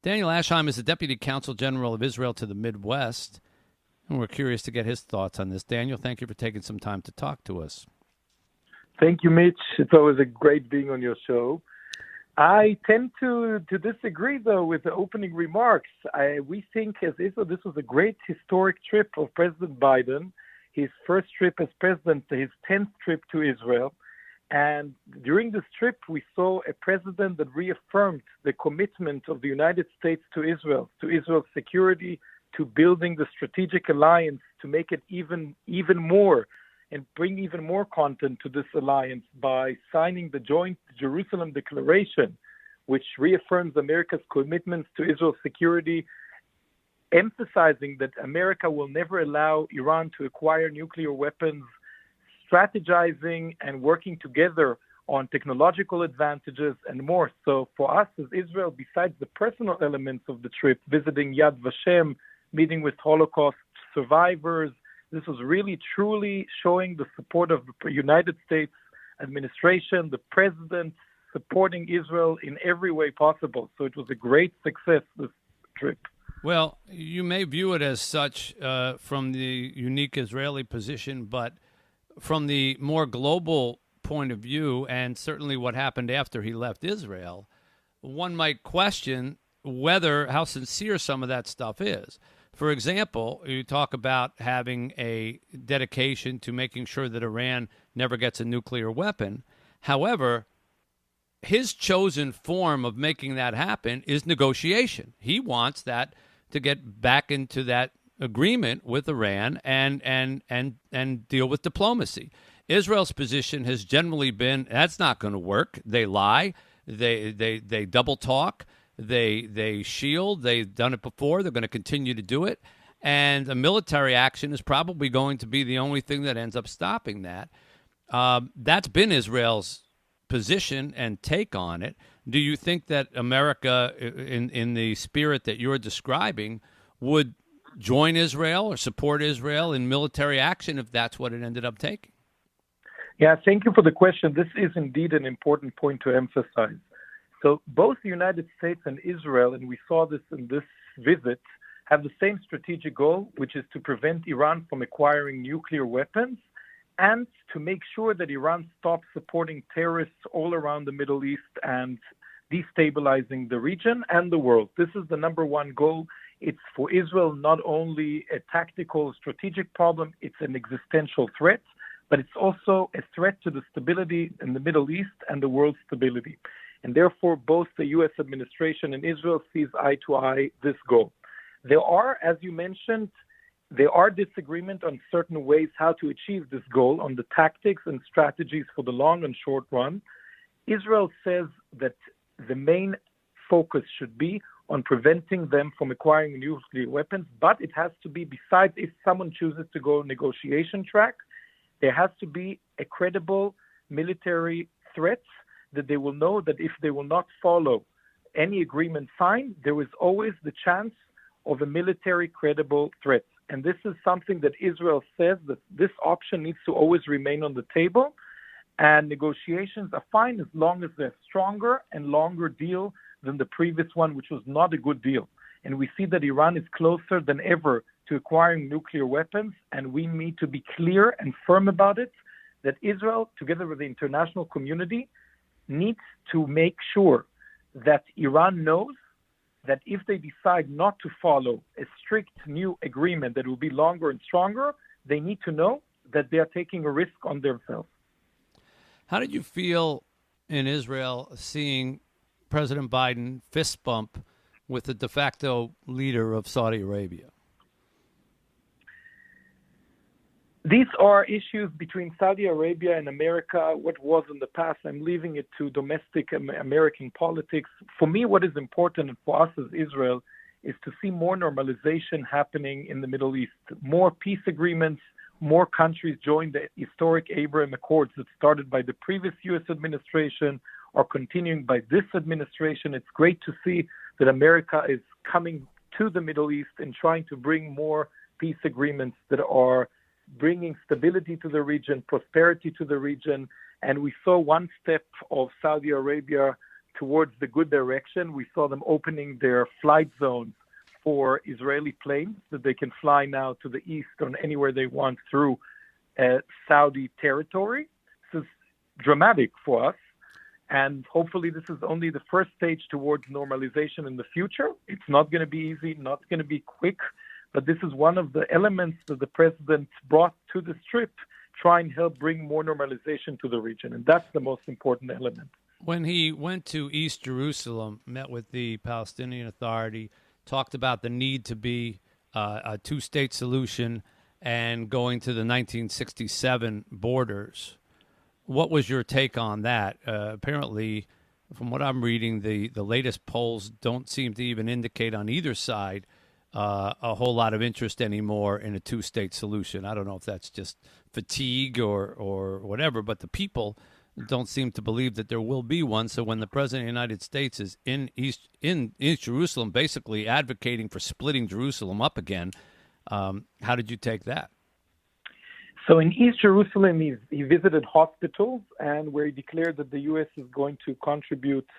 Daniel Aschheim is the Deputy Consul General of Israel to the Midwest, and we're curious to get his thoughts on this. Daniel, thank you for taking some time to talk to us. Thank you, Mitch. It's always a great being on your show. I tend to disagree, though, with the opening remarks. We think as Israel, this was a great historic trip of President Biden, his first trip as president, his 10th trip to Israel. And during this trip, we saw a president that reaffirmed the commitment of the United States to Israel's security, to building the strategic alliance, to make it even more and bring even more content to this alliance by signing the joint Jerusalem Declaration, which reaffirms America's commitments to Israel's security, emphasizing that America will never allow Iran to acquire nuclear weapons, strategizing and working together on technological advantages and more. So for us as Israel, besides the personal elements of the trip, visiting Yad Vashem, meeting with Holocaust survivors, this was really truly showing the support of the United States administration, the president supporting Israel in every way possible. So it was a great success, this trip. Well, you may view it as such from the unique Israeli position, but from the more global point of view, and certainly what happened after he left Israel, one might question how sincere some of that stuff is. For example, you talk about having a dedication to making sure that Iran never gets a nuclear weapon. However, his chosen form of making that happen is negotiation. He wants that to get back into that agreement with Iran and deal with diplomacy. Israel's position has generally been that's not going to work. They lie. They double talk. They shield. They've done it before. They're going to continue to do it. And a military action is probably going to be the only thing that ends up stopping that. That's been Israel's position and take on it. Do you think that America, in the spirit that you're describing, would join Israel or support Israel in military action if that's what it ended up taking? Yeah, thank you for the question. This is indeed an important point to emphasize. So both the United States and Israel, and we saw this in this visit, have the same strategic goal, which is to prevent Iran from acquiring nuclear weapons and to make sure that Iran stops supporting terrorists all around the Middle East and destabilizing the region and the world. This is the number one goal. It's for Israel not only a tactical, strategic problem, it's an existential threat, but it's also a threat to the stability in the Middle East and the world's stability. And therefore, both the U.S. administration and Israel sees eye to eye this goal. There are, as you mentioned, disagreement on certain ways how to achieve this goal, on the tactics and strategies for the long and short run. Israel says that the main focus should be on preventing them from acquiring nuclear weapons, but it has to be, besides if someone chooses to go negotiation track, there has to be a credible military threat that they will know that if they will not follow any agreement signed, there is always the chance of a military credible threat. And this is something that Israel says that this option needs to always remain on the table. And negotiations are fine as long as they're stronger and longer deal than the previous one, which was not a good deal. And we see that Iran is closer than ever to acquiring nuclear weapons, and we need to be clear and firm about it, that Israel, together with the international community, needs to make sure that Iran knows that if they decide not to follow a strict new agreement that will be longer and stronger, they need to know that they are taking a risk on themselves. How did you feel in Israel seeing President Biden fist bump with the de facto leader of Saudi Arabia? These are issues between Saudi Arabia and America. What was in the past, I'm leaving it to domestic American politics. For me, what is important, and for us as Israel, is to see more normalization happening in the Middle East, more peace agreements, more countries join the historic Abraham Accords that started by the previous U.S. administration or continuing by this administration. It's great to see that America is coming to the Middle East and trying to bring more peace agreements that are bringing stability to the region, prosperity to the region. And we saw one step of Saudi Arabia towards the good direction. We saw them opening their flight zones for Israeli planes that they can fly now to the east or anywhere they want through Saudi territory. This is dramatic for us, and hopefully this is only the first stage towards normalization in the future. It's not going to be easy, not going to be quick, but this is one of the elements that the president brought to this trip, try and help bring more normalization to the region, and that's the most important element. When he went to East Jerusalem, met with the Palestinian Authority, talked about the need to be a two-state solution and going to the 1967 borders. What was your take on that? Apparently, from what I'm reading, the latest polls don't seem to even indicate on either side a whole lot of interest anymore in a two-state solution. I don't know if that's just fatigue or whatever, but the people don't seem to believe that there will be one. So when the President of the United States is in East Jerusalem, basically advocating for splitting Jerusalem up again, how did you take that? So in East Jerusalem, he visited hospitals, and where he declared that the U.S. is going to contribute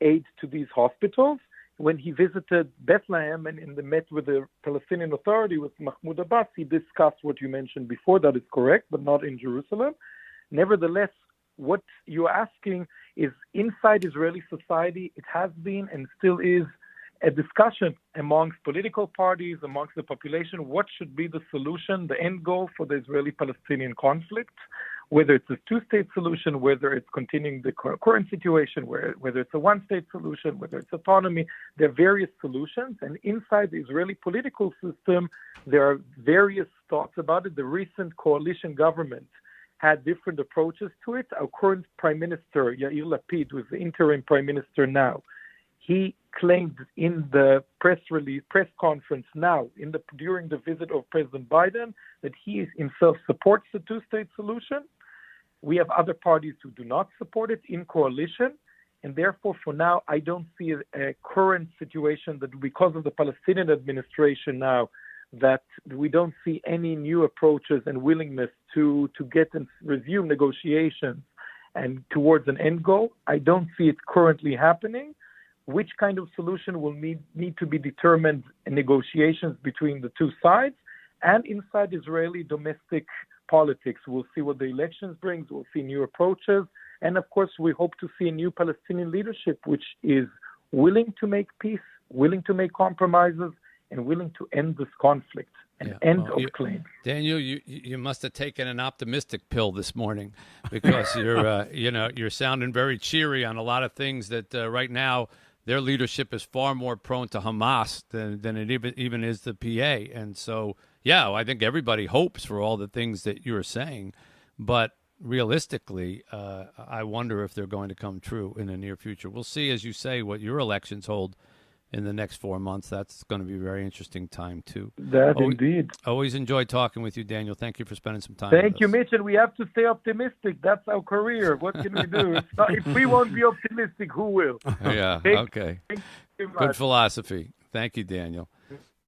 aid to these hospitals. When he visited Bethlehem and met with the Palestinian Authority, with Mahmoud Abbas, he discussed what you mentioned before. That is correct, but not in Jerusalem. Nevertheless, what you're asking is inside Israeli society, it has been and still is a discussion amongst political parties, amongst the population, what should be the solution, the end goal for the Israeli-Palestinian conflict, whether it's a two-state solution, whether it's continuing the current situation, whether it's a one-state solution, whether it's autonomy. There are various solutions, and inside the Israeli political system, there are various thoughts about it. The recent coalition government had different approaches to it. Our current Prime Minister, Yair Lapid, who is the interim Prime Minister now, he claimed in the press conference now, during the visit of President Biden, that he himself supports the two-state solution. We have other parties who do not support it in coalition, and therefore, for now, I don't see a current situation that because of the Palestinian administration now, that we don't see any new approaches and willingness to get and resume negotiations and towards an end goal. I don't see it currently happening. Which kind of solution will need to be determined in negotiations between the two sides and inside Israeli domestic politics. We'll see what the elections brings. We'll see new approaches. And of course, we hope to see a new Palestinian leadership, which is willing to make peace, willing to make compromises, and willing to end this conflict and end of claims. Daniel, you must have taken an optimistic pill this morning, because you're sounding very cheery on a lot of things that right now their leadership is far more prone to Hamas than it even is the PA. And so, I think everybody hopes for all the things that you're saying, but realistically, I wonder if they're going to come true in the near future. We'll see, as you say, what your elections hold in the next 4 months. That's going to be a very interesting time, too. Indeed. Always enjoy talking with you, Daniel. Thank you for spending some time with us. Thank you, Mitch, and we have to stay optimistic. That's our career. What can we do? If we won't be optimistic, who will? Okay. Thank you very much. Good philosophy. Thank you, Daniel.